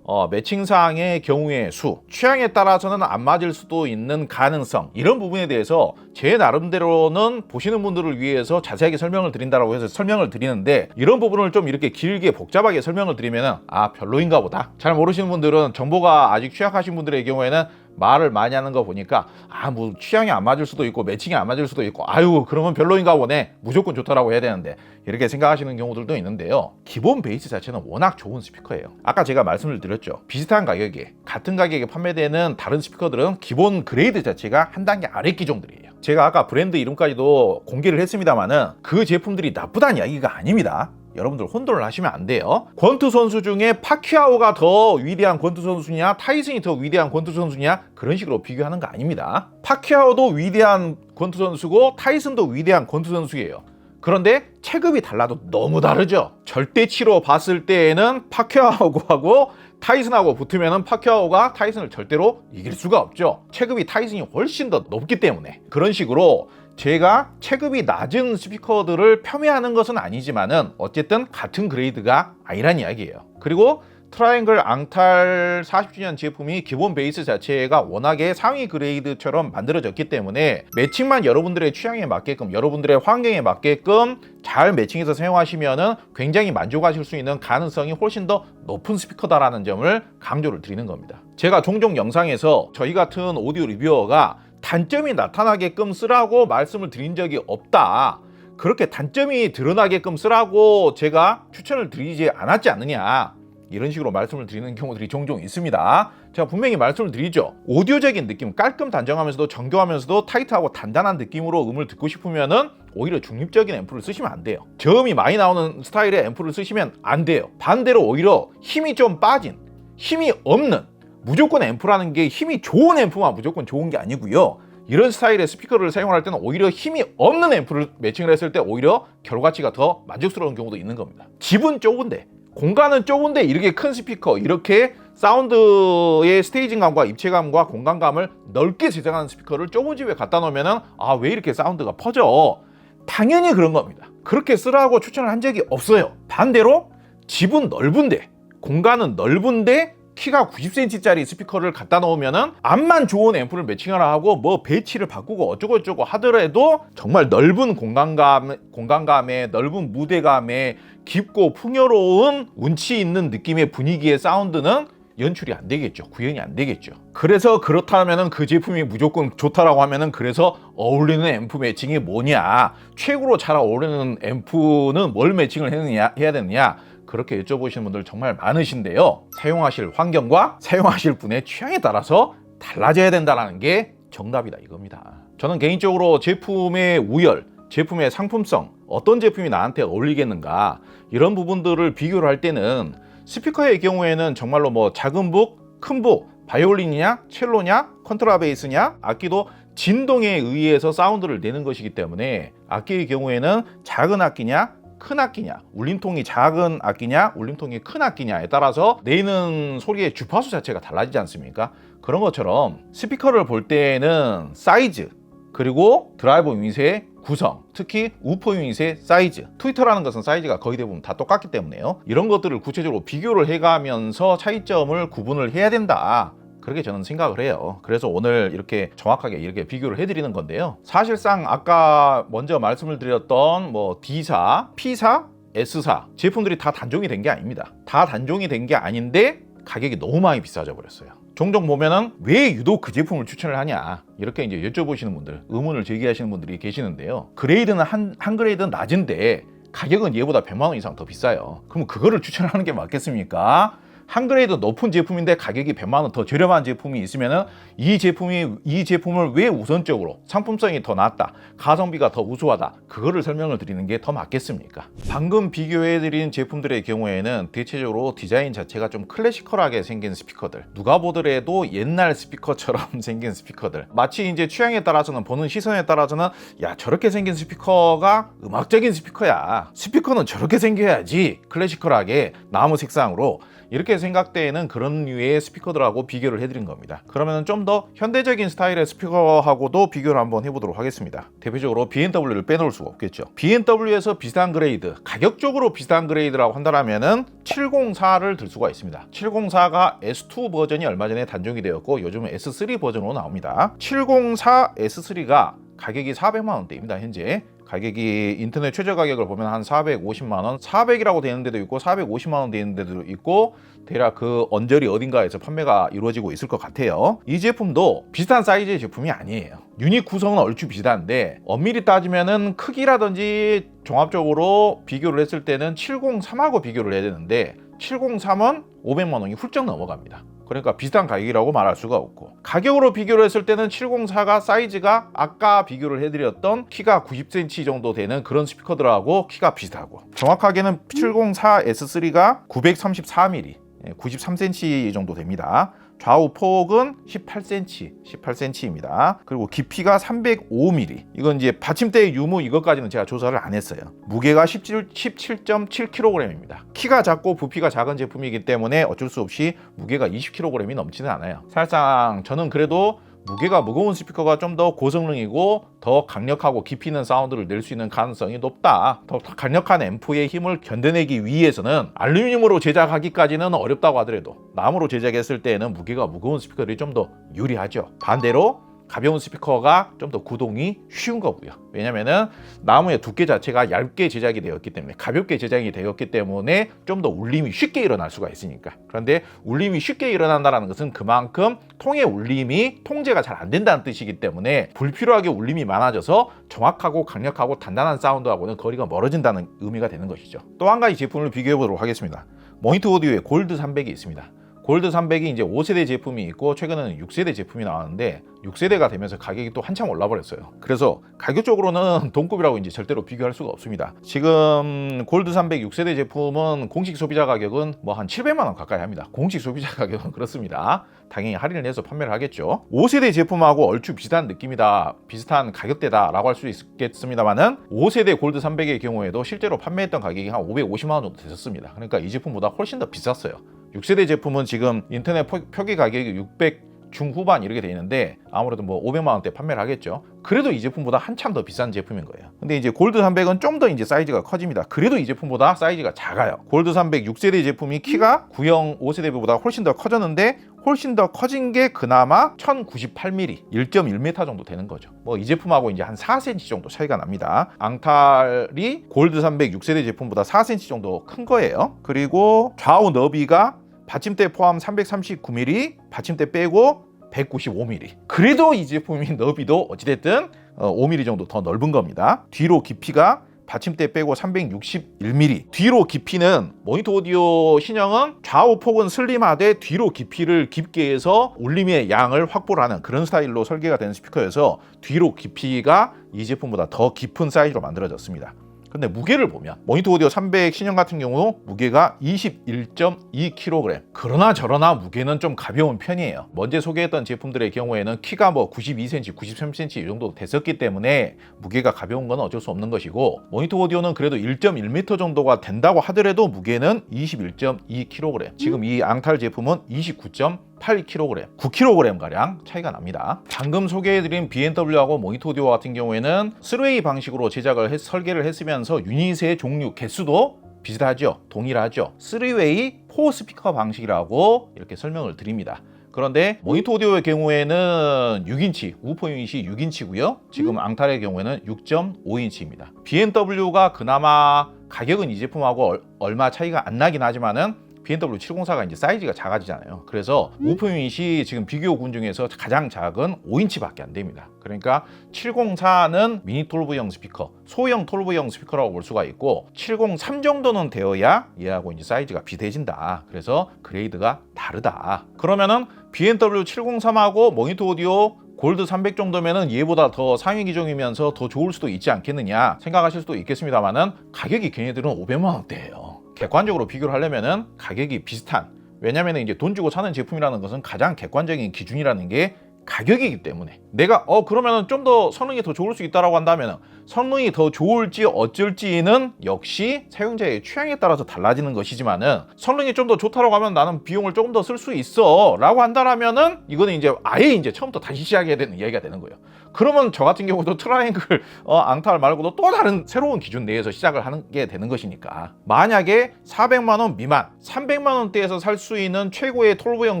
매칭사항의 경우의 수, 취향에 따라서는 안 맞을 수도 있는 가능성, 이런 부분에 대해서 제 나름대로는 보시는 분들을 위해서 자세하게 설명을 드린다고 해서 설명을 드리는데, 이런 부분을 좀 이렇게 길게 복잡하게 설명을 드리면은 별로인가 보다, 잘 모르시는 분들은, 정보가 아직 취약하신 분들의 경우에는 말을 많이 하는 거 보니까 뭐 취향이 안 맞을 수도 있고 매칭이 안 맞을 수도 있고 그러면 별로인가 보네, 무조건 좋다라고 해야 되는데, 이렇게 생각하시는 경우들도 있는데요. 기본 베이스 자체는 워낙 좋은 스피커예요. 아까 제가 말씀을 드렸죠. 비슷한 가격에 같은 가격에 판매되는 다른 스피커들은 기본 그레이드 자체가 한 단계 아래 기종들이에요. 제가 아까 브랜드 이름까지도 공개를 했습니다만은 그 제품들이 나쁘다는 이야기가 아닙니다. 여러분들 혼돈을 하시면 안 돼요. 권투 선수 중에 파키아오가 더 위대한 권투 선수냐, 타이슨이 더 위대한 권투 선수냐, 그런 식으로 비교하는 거 아닙니다. 파키아오도 위대한 권투 선수고 타이슨도 위대한 권투 선수예요. 그런데 체급이 달라도 너무 다르죠. 절대치로 봤을 때에는 파키아오하고 타이슨하고 붙으면 파키아오가 타이슨을 절대로 이길 수가 없죠. 체급이 타이슨이 훨씬 더 높기 때문에. 그런 식으로 제가 체급이 낮은 스피커들을 폄훼하는 것은 아니지만은 어쨌든 같은 그레이드가 아니란 이야기예요. 그리고 트라이앵글 앙탈 40주년 제품이 기본 베이스 자체가 워낙에 상위 그레이드처럼 만들어졌기 때문에 매칭만 여러분들의 취향에 맞게끔, 여러분들의 환경에 맞게끔 잘 매칭해서 사용하시면은 굉장히 만족하실 수 있는 가능성이 훨씬 더 높은 스피커다라는 점을 강조를 드리는 겁니다. 제가 종종 영상에서 저희 같은 오디오 리뷰어가 단점이 나타나게끔 쓰라고 말씀을 드린 적이 없다. 그렇게 단점이 드러나게끔 쓰라고 제가 추천을 드리지 않았지 않느냐, 이런 식으로 말씀을 드리는 경우들이 종종 있습니다. 제가 분명히 말씀을 드리죠. 오디오적인 느낌, 깔끔 단정하면서도 정교하면서도 타이트하고 단단한 느낌으로 음을 듣고 싶으면은 오히려 중립적인 앰프를 쓰시면 안 돼요. 저음이 많이 나오는 스타일의 앰프를 쓰시면 안 돼요. 반대로 오히려 힘이 좀 빠진, 힘이 없는, 무조건 앰프라는 게 힘이 좋은 앰프만 무조건 좋은 게 아니고요. 이런 스타일의 스피커를 사용할 때는 오히려 힘이 없는 앰프를 매칭을 했을 때 오히려 결과치가 더 만족스러운 경우도 있는 겁니다. 집은 좁은데, 공간은 좁은데 이렇게 큰 스피커, 이렇게 사운드의 스테이징감과 입체감과 공간감을 넓게 제작하는 스피커를 좁은 집에 갖다 놓으면은 왜 이렇게 사운드가 퍼져? 당연히 그런 겁니다. 그렇게 쓰라고 추천을 한 적이 없어요. 반대로 집은 넓은데, 공간은 넓은데 키가 90cm짜리 스피커를 갖다 놓으면은 암만 좋은 앰프를 매칭하라 하고 뭐 배치를 바꾸고 어쩌고 하더라도 정말 넓은 공간감에 넓은 무대감에 깊고 풍요로운 운치 있는 느낌의 분위기의 사운드는 연출이 안 되겠죠. 구현이 안 되겠죠. 그래서 그렇다면은 그 제품이 무조건 좋다라고 하면은 그래서 어울리는 앰프 매칭이 뭐냐, 최고로 잘 어울리는 앰프는 뭘 매칭을 해야 되느냐, 그렇게 여쭤보시는 분들 정말 많으신데요. 사용하실 환경과 사용하실 분의 취향에 따라서 달라져야 된다는 게 정답이다 이겁니다. 저는 개인적으로 제품의 우열, 제품의 상품성, 어떤 제품이 나한테 어울리겠는가, 이런 부분들을 비교를 할 때는 스피커의 경우에는 정말로 뭐 작은 북, 큰 북, 바이올린이냐, 첼로냐, 컨트라베이스냐, 악기도 진동에 의해서 사운드를 내는 것이기 때문에 악기의 경우에는 작은 악기냐, 큰 악기냐, 울림통이 작은 악기냐, 울림통이 큰 악기냐에 따라서 내는 소리의 주파수 자체가 달라지지 않습니까? 그런 것처럼 스피커를 볼 때는 사이즈, 그리고 드라이버 유닛의 구성, 특히 우퍼 유닛의 사이즈, 트위터라는 것은 사이즈가 거의 대부분 다 똑같기 때문에요. 이런 것들을 구체적으로 비교를 해가면서 차이점을 구분을 해야 된다, 그렇게 저는 생각을 해요. 그래서 오늘 이렇게 정확하게 이렇게 비교를 해드리는 건데요. 사실상 아까 먼저 말씀을 드렸던 뭐 D사, P사, S사 제품들이 다 단종이 된 게 아닙니다. 다 단종이 된 게 아닌데 가격이 너무 많이 비싸져 버렸어요. 종종 보면은 왜 유독 그 제품을 추천을 하냐, 이렇게 이제 여쭤보시는 분들, 의문을 제기하시는 분들이 계시는데요. 그레이드는 한 그레이드는 낮은데 가격은 얘보다 100만 원 이상 더 비싸요. 그럼 그거를 추천하는 게 맞겠습니까? 한 그레이드 높은 제품인데 가격이 100만 원 더 저렴한 제품이 있으면은 이 제품을 왜 우선적으로 상품성이 더 낫다, 가성비가 더 우수하다, 그거를 설명을 드리는 게 더 맞겠습니까? 방금 비교해드린 제품들의 경우에는 대체적으로 디자인 자체가 좀 클래시컬하게 생긴 스피커들, 누가 보더라도 옛날 스피커처럼 생긴 스피커들, 마치 이제 취향에 따라서는, 보는 시선에 따라서는 야, 저렇게 생긴 스피커가 음악적인 스피커야, 스피커는 저렇게 생겨야지 클래시컬하게 나무 색상으로, 이렇게 생각되는 그런 류의 스피커들하고 비교를 해드린 겁니다. 그러면 좀 더 현대적인 스타일의 스피커하고도 비교를 한번 해보도록 하겠습니다. 대표적으로 BMW를 빼놓을 수가 없겠죠. BMW에서 비슷한 그레이드, 가격적으로 비슷한 그레이드라고 한다면은 704를 들 수가 있습니다. 704가 S2 버전이 얼마 전에 단종이 되었고 요즘은 S3 버전으로 나옵니다. 704 S3가 가격이 400만 원대입니다. 현재 가격이 인터넷 최저 가격을 보면 한 450만 원, 400이라고 되는 데도 있고 450만 원 되는 데도 있고, 대략 그 언저리 어딘가에서 판매가 이루어지고 있을 것 같아요. 이 제품도 비슷한 사이즈의 제품이 아니에요. 유닛 구성은 얼추 비슷한데 엄밀히 따지면은 크기라든지 종합적으로 비교를 했을 때는 703하고 비교를 해야 되는데 703은 500만 원이 훌쩍 넘어갑니다. 그러니까 비슷한 가격이라고 말할 수가 없고, 가격으로 비교를 했을 때는 704가 사이즈가 아까 비교를 해드렸던 키가 90cm 정도 되는 그런 스피커들하고 키가 비슷하고, 정확하게는 704 S3가 934mm 93cm 정도 됩니다. 좌우 폭은 18cm입니다. 그리고 깊이가 305mm. 이건 이제 받침대의 유무 이것까지는 제가 조사를 안 했어요. 무게가 17.7kg입니다. 키가 작고 부피가 작은 제품이기 때문에 어쩔 수 없이 무게가 20kg이 넘지는 않아요. 사실상 저는 그래도 무게가 무거운 스피커가 좀 더 고성능이고 더 강력하고 깊이 있는 사운드를 낼 수 있는 가능성이 높다. 더 강력한 앰프의 힘을 견뎌내기 위해서는 알루미늄으로 제작하기까지는 어렵다고 하더라도 나무로 제작했을 때에는 무게가 무거운 스피커들이 좀 더 유리하죠. 반대로 가벼운 스피커가 좀 더 구동이 쉬운 거고요. 왜냐면은 나무의 두께 자체가 얇게 제작이 되었기 때문에, 가볍게 제작이 되었기 때문에 좀 더 울림이 쉽게 일어날 수가 있으니까. 그런데 울림이 쉽게 일어난다는 것은 그만큼 통의 울림이 통제가 잘 안 된다는 뜻이기 때문에 불필요하게 울림이 많아져서 정확하고 강력하고 단단한 사운드하고는 거리가 멀어진다는 의미가 되는 것이죠. 또 한 가지 제품을 비교해 보도록 하겠습니다. 모니터 오디오의 골드 300이 있습니다. 골드 300이 이제 5세대 제품이 있고 최근에는 6세대 제품이 나왔는데 6세대가 되면서 가격이 또 한참 올라 버렸어요. 그래서 가격적으로는 동급이라고 이제 절대로 비교할 수가 없습니다. 지금 골드 300 6세대 제품은 공식 소비자 가격은 뭐 한 700만 원 가까이 합니다. 공식 소비자 가격은 그렇습니다. 당연히 할인을 해서 판매를 하겠죠. 5세대 제품하고 얼추 비슷한 느낌이다, 비슷한 가격대다라고 할 수 있겠습니다만은 5세대 골드 300의 경우에도 실제로 판매했던 가격이 한 550만 원 정도 됐었습니다. 그러니까 이 제품보다 훨씬 더 비쌌어요. 6세대 제품은 지금 인터넷 표기 가격이 600 중후반 이렇게 돼 있는데 아무래도 뭐 500만 원대 판매를 하겠죠. 그래도 이 제품보다 한참 더 비싼 제품인 거예요. 근데 이제 골드 300은 좀 더 이제 사이즈가 커집니다. 그래도 이 제품보다 사이즈가 작아요. 골드 300 6세대 제품이 키가 9형 5세대보다 훨씬 더 커졌는데, 훨씬 더 커진 게 그나마 1098mm 1.1m 정도 되는 거죠. 뭐 이 제품하고 이제 한 4cm 정도 차이가 납니다. 앙탈이 골드 300 6세대 제품보다 4cm 정도 큰 거예요. 그리고 좌우 너비가 받침대 포함 339mm, 받침대 빼고 195mm. 그래도 이 제품이 너비도 어찌됐든 5mm 정도 더 넓은 겁니다. 뒤로 깊이가 받침대 빼고 361mm. 뒤로 깊이는 모니터 오디오 신형은 좌우 폭은 슬림하되 뒤로 깊이를 깊게 해서 울림의 양을 확보를 하는 그런 스타일로 설계가 된 스피커여서 뒤로 깊이가 이 제품보다 더 깊은 사이즈로 만들어졌습니다. 근데 무게를 보면 모니터 오디오 300 신형 같은 경우 무게가 21.2kg. 그러나 저러나 무게는 좀 가벼운 편이에요. 먼저 소개했던 제품들의 경우에는 키가 뭐 92cm, 93cm 이 정도 됐었기 때문에 무게가 가벼운 건 어쩔 수 없는 것이고, 모니터 오디오는 그래도 1.1m 정도가 된다고 하더라도 무게는 21.2kg. 지금 이 앙탈 제품은 29.8kg, 9kg 가량 차이가 납니다. 방금 소개해드린 BMW하고 모니터 오디오 같은 경우에는 3웨이 방식으로 설계를 했으면서 유닛의 종류 개수도 비슷하죠, 동일하죠. 3웨이 4스피커 방식이라고 이렇게 설명을 드립니다. 그런데 모니터 오디오의 경우에는 6인치, 우퍼 유닛이 6인치고요. 지금 앙탈의 경우에는 6.5인치입니다. BMW가 그나마 가격은 이 제품하고 얼마 차이가 안 나긴 하지만은 BMW 704가 이제 사이즈가 작아지잖아요. 그래서 우퍼 유닛이 지금 비교군 중에서 가장 작은 5인치밖에 안 됩니다. 그러니까 704는 미니 톨브형 스피커, 소형 톨브형 스피커라고 볼 수가 있고, 703 정도는 되어야 얘하고 이제 사이즈가 비슷해진다. 그래서 그레이드가 다르다. 그러면은 BMW 703하고 모니터 오디오 골드 300 정도면은 얘보다 더 상위 기종이면서 더 좋을 수도 있지 않겠느냐 생각하실 수도 있겠습니다만은 가격이 걔네들은 500만 원대예요. 객관적으로 비교를 하려면은 가격이 비슷한, 왜냐면 이제 돈 주고 사는 제품이라는 것은 가장 객관적인 기준이라는 게 가격이기 때문에, 내가 그러면은 좀 더 성능이 더 좋을 수 있다라고 한다면은 성능이 더 좋을지 어쩔지는 역시 사용자의 취향에 따라서 달라지는 것이지만은, 성능이 좀 더 좋다라고 하면 나는 비용을 조금 더 쓸 수 있어 라고 한다라면은 이거는 이제 아예 이제 처음부터 다시 시작해야 되는 이야기가 되는 거예요. 그러면 저 같은 경우도 트라이앵글 앙탈 말고도 또 다른 새로운 기준 내에서 시작을 하는 게 되는 것이니까, 만약에 400만 원 미만 300만 원대에서 살 수 있는 최고의 톨브형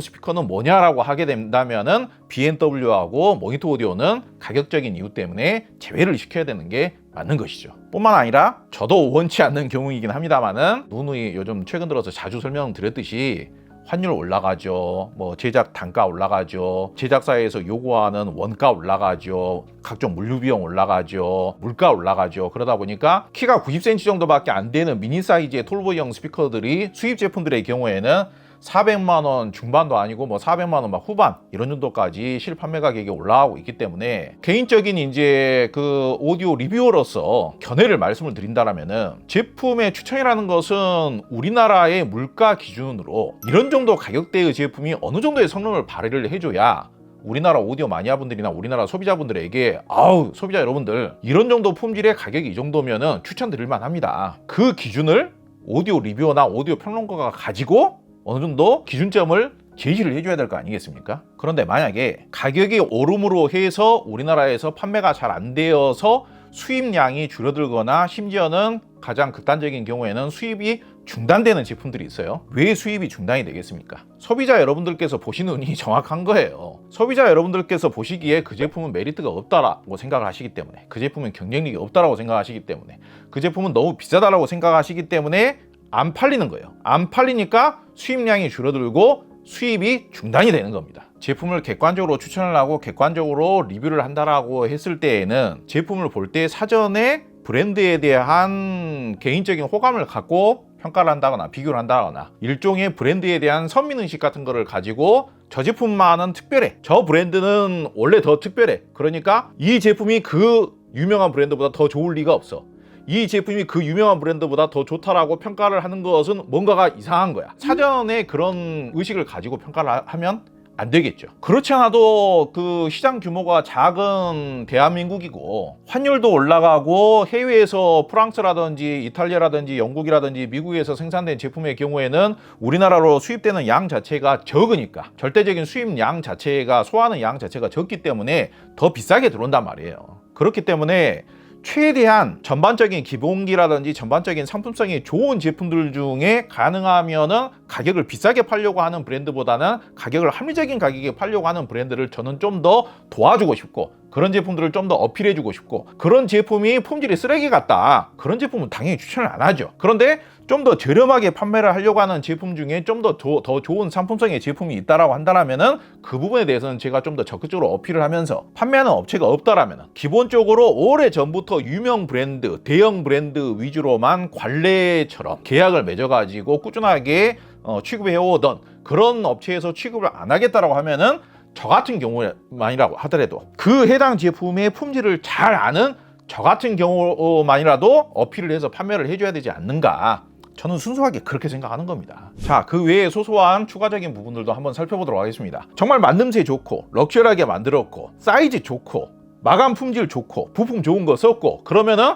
스피커는 뭐냐라고 하게 된다면은 BMW하고 모니터 오디오는 가격적인 이유 때문에 제외를 시켜야 되는 게 맞는 것이죠. 뿐만 아니라 저도 원치 않는 경우이긴 합니다만은 누누이 요즘 최근 들어서 자주 설명드렸듯이 환율 올라가죠. 뭐 제작 단가 올라가죠. 제작사에서 요구하는 원가 올라가죠. 각종 물류 비용 올라가죠. 물가 올라가죠. 그러다 보니까 키가 90cm 정도밖에 안 되는 미니 사이즈의 톨브형 스피커들이 수입 제품들의 경우에는 400만 원 중반도 아니고 뭐 400만 원 막 후반 이런 정도까지 실판매 가격이 올라가고 있기 때문에 개인적인 이제 그 오디오 리뷰어로서 견해를 말씀을 드린다라면은 제품의 추천이라는 것은 우리나라의 물가 기준으로 이런 정도 가격대의 제품이 어느 정도의 성능을 발휘를 해줘야 우리나라 오디오 마니아분들이나 우리나라 소비자분들에게 아우 소비자 여러분들 이런 정도 품질의 가격이 이 정도면은 추천드릴 만합니다. 그 기준을 오디오 리뷰어나 오디오 평론가가 가지고 어느 정도 기준점을 제시를 해줘야 될 거 아니겠습니까? 그런데 만약에 가격이 오름으로 해서 우리나라에서 판매가 잘 안 되어서 수입량이 줄어들거나 심지어는 가장 극단적인 경우에는 수입이 중단되는 제품들이 있어요. 왜 수입이 중단이 되겠습니까? 소비자 여러분들께서 보시는 눈이 정확한 거예요. 소비자 여러분들께서 보시기에 그 제품은 메리트가 없다라고 생각을 하시기 때문에, 그 제품은 경쟁력이 없다라고 생각하시기 때문에, 그 제품은 너무 비싸다라고 생각하시기 때문에 안 팔리는 거예요. 안 팔리니까 수입량이 줄어들고 수입이 중단이 되는 겁니다. 제품을 객관적으로 추천을 하고 객관적으로 리뷰를 한다라고 했을 때에는 제품을 볼 때 사전에 브랜드에 대한 개인적인 호감을 갖고 평가를 한다거나 비교를 한다거나 일종의 브랜드에 대한 선민의식 같은 거를 가지고 저 제품만은 특별해, 저 브랜드는 원래 더 특별해, 그러니까 이 제품이 그 유명한 브랜드보다 더 좋을 리가 없어, 이 제품이 그 유명한 브랜드보다 더 좋다라고 평가를 하는 것은 뭔가가 이상한 거야. 사전에 그런 의식을 가지고 평가를 하면 안 되겠죠. 그렇지 않아도 그 시장 규모가 작은 대한민국이고 환율도 올라가고 해외에서 프랑스라든지 이탈리아라든지 영국이라든지 미국에서 생산된 제품의 경우에는 우리나라로 수입되는 양 자체가 적으니까 절대적인 수입량 자체가 소화하는 양 자체가 적기 때문에 더 비싸게 들어온단 말이에요. 그렇기 때문에 최대한 전반적인 기본기라든지 전반적인 상품성이 좋은 제품들 중에 가능하면은 가격을 비싸게 팔려고 하는 브랜드보다는 가격을 합리적인 가격에 팔려고 하는 브랜드를 저는 좀 더 도와주고 싶고, 그런 제품들을 좀 더 어필해주고 싶고, 그런 제품이 품질이 쓰레기 같다, 그런 제품은 당연히 추천을 안 하죠. 그런데 좀 더 저렴하게 판매를 하려고 하는 제품 중에 좀 더 좋은 상품성의 제품이 있다라고 한다면은 그 부분에 대해서는 제가 좀 더 적극적으로 어필을 하면서, 판매하는 업체가 없다라면은 기본적으로 오래 전부터 유명 브랜드, 대형 브랜드 위주로만 관례처럼 계약을 맺어가지고 꾸준하게 취급해오던 그런 업체에서 취급을 안 하겠다라고 하면은 저 같은 경우만이라고 하더라도 그 해당 제품의 품질을 잘 아는 저 같은 경우만이라도 어필을 해서 판매를 해줘야 되지 않는가, 저는 순수하게 그렇게 생각하는 겁니다. 자, 그 외에 소소한 추가적인 부분들도 한번 살펴보도록 하겠습니다. 정말 만듦새 좋고 럭셔리하게 만들었고 사이즈 좋고 마감 품질 좋고 부품 좋은 거 썼고 그러면은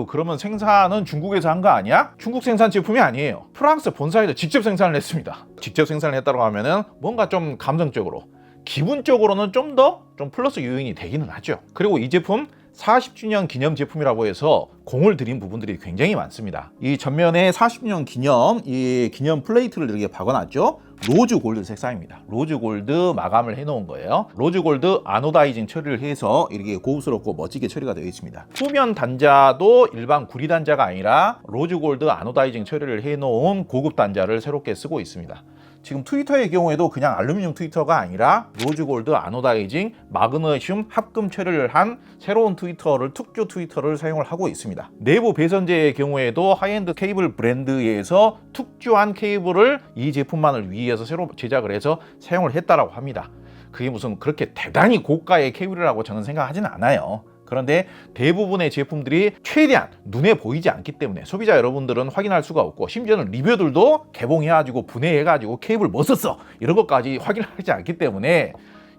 그러면 생산은 중국에서 한 거 아니야? 중국 생산 제품이 아니에요. 프랑스 본사에서 직접 생산을 했습니다. 직접 생산을 했다고 하면은 뭔가 좀 감성적으로, 기분적으로는 좀 더 플러스 요인이 되기는 하죠. 그리고 이 제품 40주년 기념 제품이라고 해서 공을 들인 부분들이 굉장히 많습니다. 이 전면에 40주년 기념 이 기념 플레이트를 이렇게 박아놨죠. 로즈 골드 색상입니다. 로즈 골드 마감을 해놓은 거예요. 로즈 골드 아노다이징 처리를 해서 이렇게 고급스럽고 멋지게 처리가 되어 있습니다. 후면 단자도 일반 구리 단자가 아니라 로즈 골드 아노다이징 처리를 해놓은 고급 단자를 새롭게 쓰고 있습니다. 지금 트위터의 경우에도 그냥 알루미늄 트위터가 아니라 로즈 골드 아노다이징 마그네슘 합금 처리를 한 새로운 트위터를, 특조 트위터를 사용을 하고 있습니다. 내부 배선재의 경우에도 하이엔드 케이블 브랜드에서 특주한 케이블을 이 제품만을 위해서 새로 제작을 해서 사용을 했다라고 합니다. 그게 무슨 그렇게 대단히 고가의 케이블이라고 저는 생각하지는 않아요. 그런데 대부분의 제품들이 최대한 눈에 보이지 않기 때문에 소비자 여러분들은 확인할 수가 없고, 심지어는 리뷰들도 개봉해가지고 분해해가지고 케이블 뭐 썼어 이런 것까지 확인하지 않기 때문에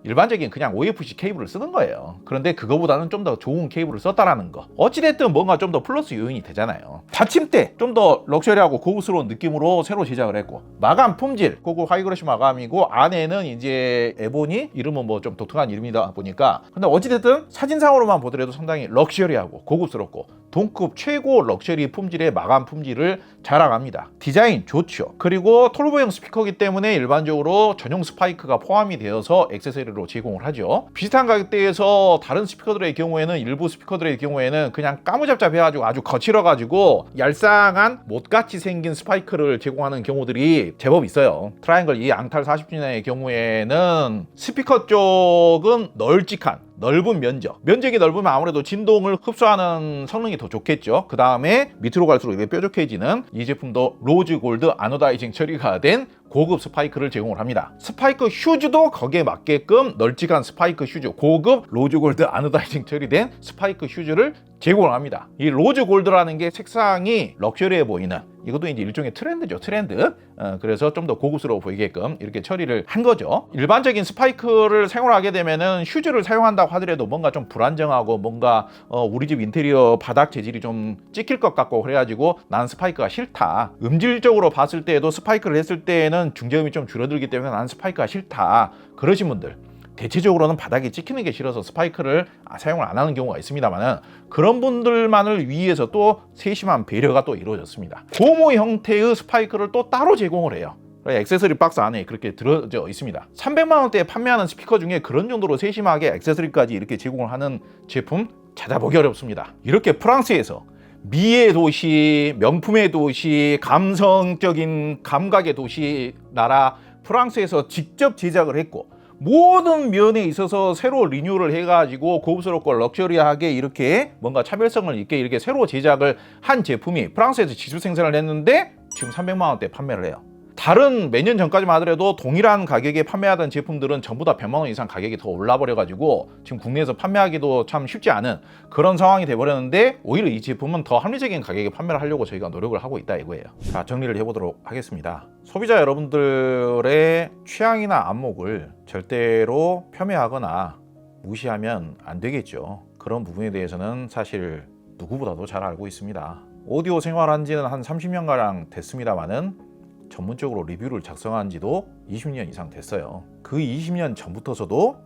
일반적인 그냥 OFC 케이블을 쓰는 거예요. 그런데 그거보다는 좀 더 좋은 케이블을 썼다라는 거, 어찌됐든 뭔가 좀 더 플러스 요인이 되잖아요. 받침대 좀 더 럭셔리하고 고급스러운 느낌으로 새로 제작을 했고, 마감 품질 고급 하이그로시 마감이고, 안에는 이제 에보니, 이름은 뭐 좀 독특한 이름이다 보니까, 근데 어찌됐든 사진상으로만 보더라도 상당히 럭셔리하고 고급스럽고 동급 최고 럭셔리 품질의 마감 품질을 자랑합니다. 디자인 좋죠. 그리고 톨보형 스피커이기 때문에 일반적으로 전용 스파이크가 포함이 되어서 액세서리로 제공을 하죠. 비슷한 가격대에서 다른 스피커들의 경우에는, 일부 스피커들의 경우에는 그냥 까무잡잡해가지고 아주 거칠어가지고 얄쌍한 못같이 생긴 스파이크를 제공하는 경우들이 제법 있어요. 트라이앵글 이 앙탈 40주년의 경우에는 스피커 쪽은 널찍한 넓은 면적이 넓으면 아무래도 진동을 흡수하는 성능이 더 좋겠죠. 그 다음에 밑으로 갈수록 이게 뾰족해지는, 이 제품도 로즈 골드 아노다이징 처리가 된 고급 스파이크를 제공을 합니다. 스파이크 휴즈도 거기에 맞게끔 널찍한 스파이크 휴즈, 고급 로즈 골드 아노다이징 처리된 스파이크 휴즈를 제공을 합니다. 이 로즈 골드라는 게 색상이 럭셔리해 보이는, 이것도 이제 일종의 트렌드죠. 트렌드. 그래서 좀 더 고급스러워 보이게끔 이렇게 처리를 한 거죠. 일반적인 스파이크를 사용을 하게 되면은 휴즈를 사용한다고 하더라도 뭔가 좀 불안정하고 뭔가 우리 집 인테리어 바닥 재질이 좀 찍힐 것 같고 그래가지고 난 스파이크가 싫다. 음질적으로 봤을 때에도 스파이크를 했을 때에는 중저음이 좀 줄어들기 때문에 난 스파이크가 싫다. 그러신 분들, 대체적으로는 바닥이 찍히는 게 싫어서 스파이크를 사용을 안 하는 경우가 있습니다만은, 그런 분들만을 위해서 또 세심한 배려가 또 이루어졌습니다. 고무 형태의 스파이크를 또 따로 제공을 해요. 액세서리 박스 안에 그렇게 들어져 있습니다. 300만 원대에 판매하는 스피커 중에 그런 정도로 세심하게 액세서리까지 이렇게 제공을 하는 제품 찾아보기 어렵습니다. 이렇게 프랑스에서 미의 도시, 명품의 도시, 감성적인 감각의 도시 나라 프랑스에서 직접 제작을 했고, 모든 면에 있어서 새로 리뉴얼을 해가지고 고급스럽고 럭셔리하게 이렇게 뭔가 차별성을 있게 이렇게 새로 제작을 한 제품이 프랑스에서 지수 생산을 했는데 지금 300만 원대 판매를 해요. 다른 몇 년 전까지만 하더라도 동일한 가격에 판매하던 제품들은 전부 다 100만 원 이상 가격이 더 올라버려가지고 지금 국내에서 판매하기도 참 쉽지 않은 그런 상황이 돼버렸는데, 오히려 이 제품은 더 합리적인 가격에 판매를 하려고 저희가 노력을 하고 있다 이거예요. 자, 정리를 해보도록 하겠습니다. 소비자 여러분들의 취향이나 안목을 절대로 폄훼하거나 무시하면 안 되겠죠. 그런 부분에 대해서는 사실 누구보다도 잘 알고 있습니다. 오디오 생활한 지는 한 30년가량 됐습니다만은 전문적으로 리뷰를 작성한 지도 20년 이상 됐어요. 그 20년 전부터서도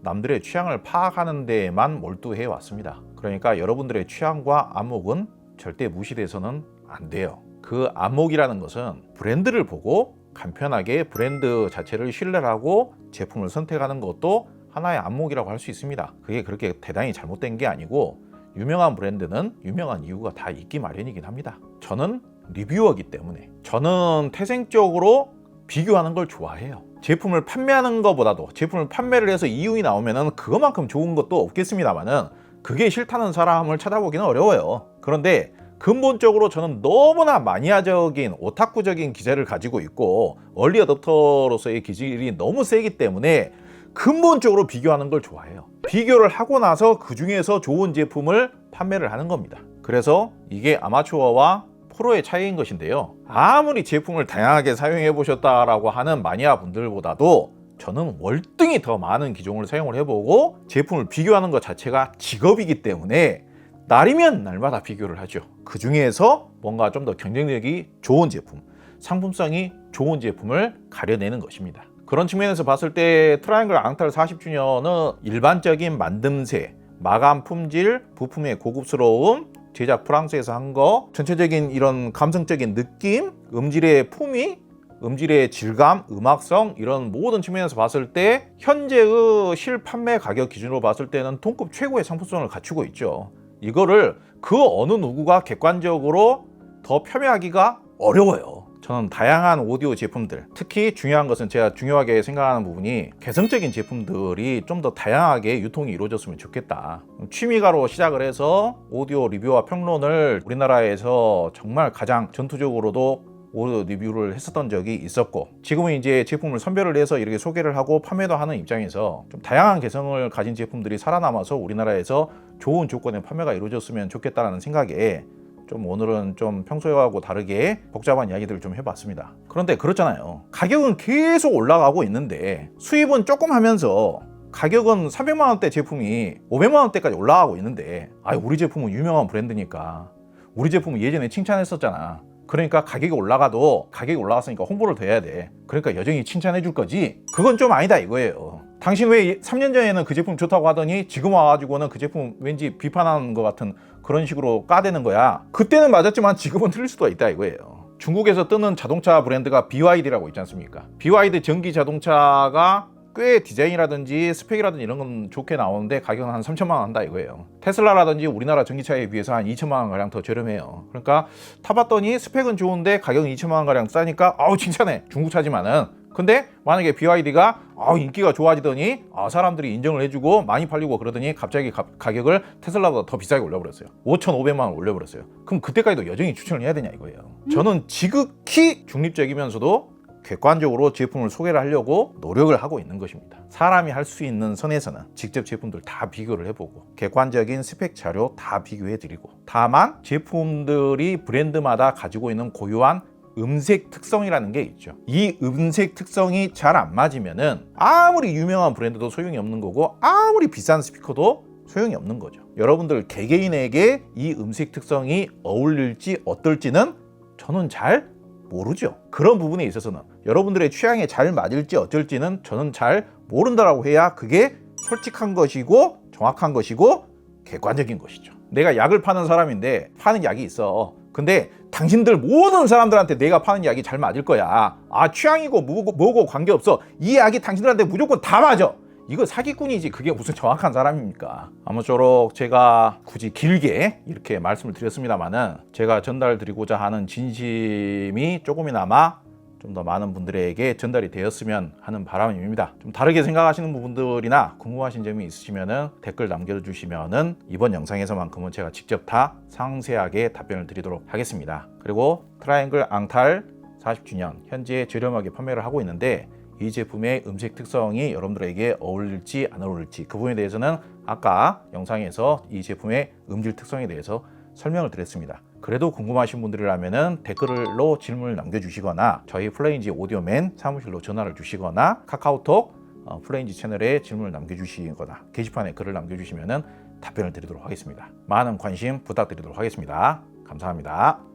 남들의 취향을 파악하는 데에만 몰두해 왔습니다. 그러니까 여러분들의 취향과 안목은 절대 무시돼서는 안 돼요. 그 안목이라는 것은 브랜드를 보고 간편하게 브랜드 자체를 신뢰하고 제품을 선택하는 것도 하나의 안목이라고 할 수 있습니다. 그게 그렇게 대단히 잘못된 게 아니고, 유명한 브랜드는 유명한 이유가 다 있기 마련이긴 합니다. 저는 리뷰어기 때문에 저는 태생적으로 비교하는 걸 좋아해요. 제품을 판매하는 것보다도 제품을 판매를 해서 이윤이 나오면은 그것만큼 좋은 것도 없겠습니다만은, 그게 싫다는 사람을 찾아보기는 어려워요. 그런데 근본적으로 저는 너무나 마니아적인 오타쿠적인 기질을 가지고 있고 얼리 어댑터로서의 기질이 너무 세기 때문에 근본적으로 비교하는 걸 좋아해요. 비교를 하고 나서 그 중에서 좋은 제품을 판매를 하는 겁니다. 그래서 이게 아마추어와 프로의 차이인 것인데요. 아무리 제품을 다양하게 사용해 보셨다라고 하는 마니아 분들보다도 저는 월등히 더 많은 기종을 사용을 해보고 제품을 비교하는 것 자체가 직업이기 때문에 날이면 날마다 비교를 하죠. 그 중에서 뭔가 좀 더 경쟁력이 좋은 제품, 상품성이 좋은 제품을 가려내는 것입니다. 그런 측면에서 봤을 때 트라이앵글 앙탈 40주년은 일반적인 만듦새, 마감 품질, 부품의 고급스러움, 제작 프랑스에서 한 거, 전체적인 이런 감성적인 느낌, 음질의 품위, 음질의 질감, 음악성, 이런 모든 측면에서 봤을 때 현재의 실판매 가격 기준으로 봤을 때는 동급 최고의 상품성을 갖추고 있죠. 이거를 그 어느 누구가 객관적으로 더 폄훼하기가 어려워요. 저는 다양한 오디오 제품들, 특히 중요한 것은 제가 중요하게 생각하는 부분이 개성적인 제품들이 좀 더 다양하게 유통이 이루어졌으면 좋겠다. 취미가로 시작을 해서 오디오 리뷰와 평론을 우리나라에서 정말 가장 전투적으로도 오디오 리뷰를 했었던 적이 있었고, 지금은 이제 제품을 선별을 해서 이렇게 소개를 하고 판매도 하는 입장에서 좀 다양한 개성을 가진 제품들이 살아남아서 우리나라에서 좋은 조건의 판매가 이루어졌으면 좋겠다는 생각에 좀 오늘은 좀 평소하고 다르게 복잡한 이야기들을 좀 해봤습니다. 그런데 그렇잖아요. 가격은 계속 올라가고 있는데 수입은 조금 하면서 가격은 300만 원대 제품이 500만 원대까지 올라가고 있는데, 우리 제품은 유명한 브랜드니까, 우리 제품은 예전에 칭찬했었잖아. 그러니까 가격이 올라가도 가격이 올라갔으니까 홍보를 더 해야 돼. 그러니까 여전히 칭찬해 줄 거지. 그건 좀 아니다 이거예요. 당신 왜 3년 전에는 그 제품 좋다고 하더니 지금 와가지고는 그 제품 왠지 비판하는 것 같은 그런 식으로 까대는 거야. 그때는 맞았지만 지금은 틀릴 수도 있다 이거예요. 중국에서 뜨는 자동차 브랜드가 BYD라고 있지 않습니까? BYD 전기 자동차가 꽤 디자인이라든지 스펙이라든지 이런 건 좋게 나오는데 가격은 한 3천만 원 한다 이거예요. 테슬라라든지 우리나라 전기차에 비해서 한 2천만 원 가량 더 저렴해요. 그러니까 타봤더니 스펙은 좋은데 가격은 2천만 원 가량 싸니까 칭찬해. 중국 차지만은. 근데 만약에 BYD가 인기가 좋아지더니 사람들이 인정을 해주고 많이 팔리고 그러더니 갑자기 가격을 테슬라보다 더 비싸게 올려버렸어요. 5,500만 원 올려버렸어요. 그럼 그때까지도 여전히 추천을 해야 되냐 이거예요. 저는 지극히 중립적이면서도 객관적으로 제품을 소개를 하려고 노력을 하고 있는 것입니다. 사람이 할 수 있는 선에서는 직접 제품들 다 비교를 해보고 객관적인 스펙 자료 다 비교해 드리고, 다만 제품들이 브랜드마다 가지고 있는 고유한 음색 특성이라는 게 있죠. 이 음색 특성이 잘 안 맞으면은 아무리 유명한 브랜드도 소용이 없는 거고, 아무리 비싼 스피커도 소용이 없는 거죠. 여러분들 개개인에게 이 음색 특성이 어울릴지 어떨지는 저는 잘 모르죠. 그런 부분에 있어서는 여러분들의 취향에 잘 맞을지 어쩔지는 저는 잘 모른다라고 해야 그게 솔직한 것이고 정확한 것이고 객관적인 것이죠. 내가 약을 파는 사람인데 파는 약이 있어. 근데 당신들 모든 사람들한테 내가 파는 약이 잘 맞을 거야. 취향이고 뭐고 관계없어. 이 약이 당신들한테 무조건 다 맞아. 이거 사기꾼이지, 그게 무슨 정확한 사람입니까? 아무쪼록 제가 굳이 길게 이렇게 말씀을 드렸습니다만은, 제가 전달드리고자 하는 진심이 조금이나마 좀 더 많은 분들에게 전달이 되었으면 하는 바람입니다. 좀 다르게 생각하시는 부분들이나 궁금하신 점이 있으시면은 댓글 남겨주시면은 이번 영상에서만큼은 제가 직접 다 상세하게 답변을 드리도록 하겠습니다. 그리고 트라이앵글 앙탈 40주년 현재 저렴하게 판매를 하고 있는데, 이 제품의 음색 특성이 여러분들에게 어울릴지 안 어울릴지, 그 부분에 대해서는 아까 영상에서 이 제품의 음질 특성에 대해서 설명을 드렸습니다. 그래도 궁금하신 분들이라면 댓글로 질문을 남겨주시거나 저희 플레인지 오디오맨 사무실로 전화를 주시거나 카카오톡 플레인지 채널에 질문을 남겨주시거나 게시판에 글을 남겨주시면 답변을 드리도록 하겠습니다. 많은 관심 부탁드리도록 하겠습니다. 감사합니다.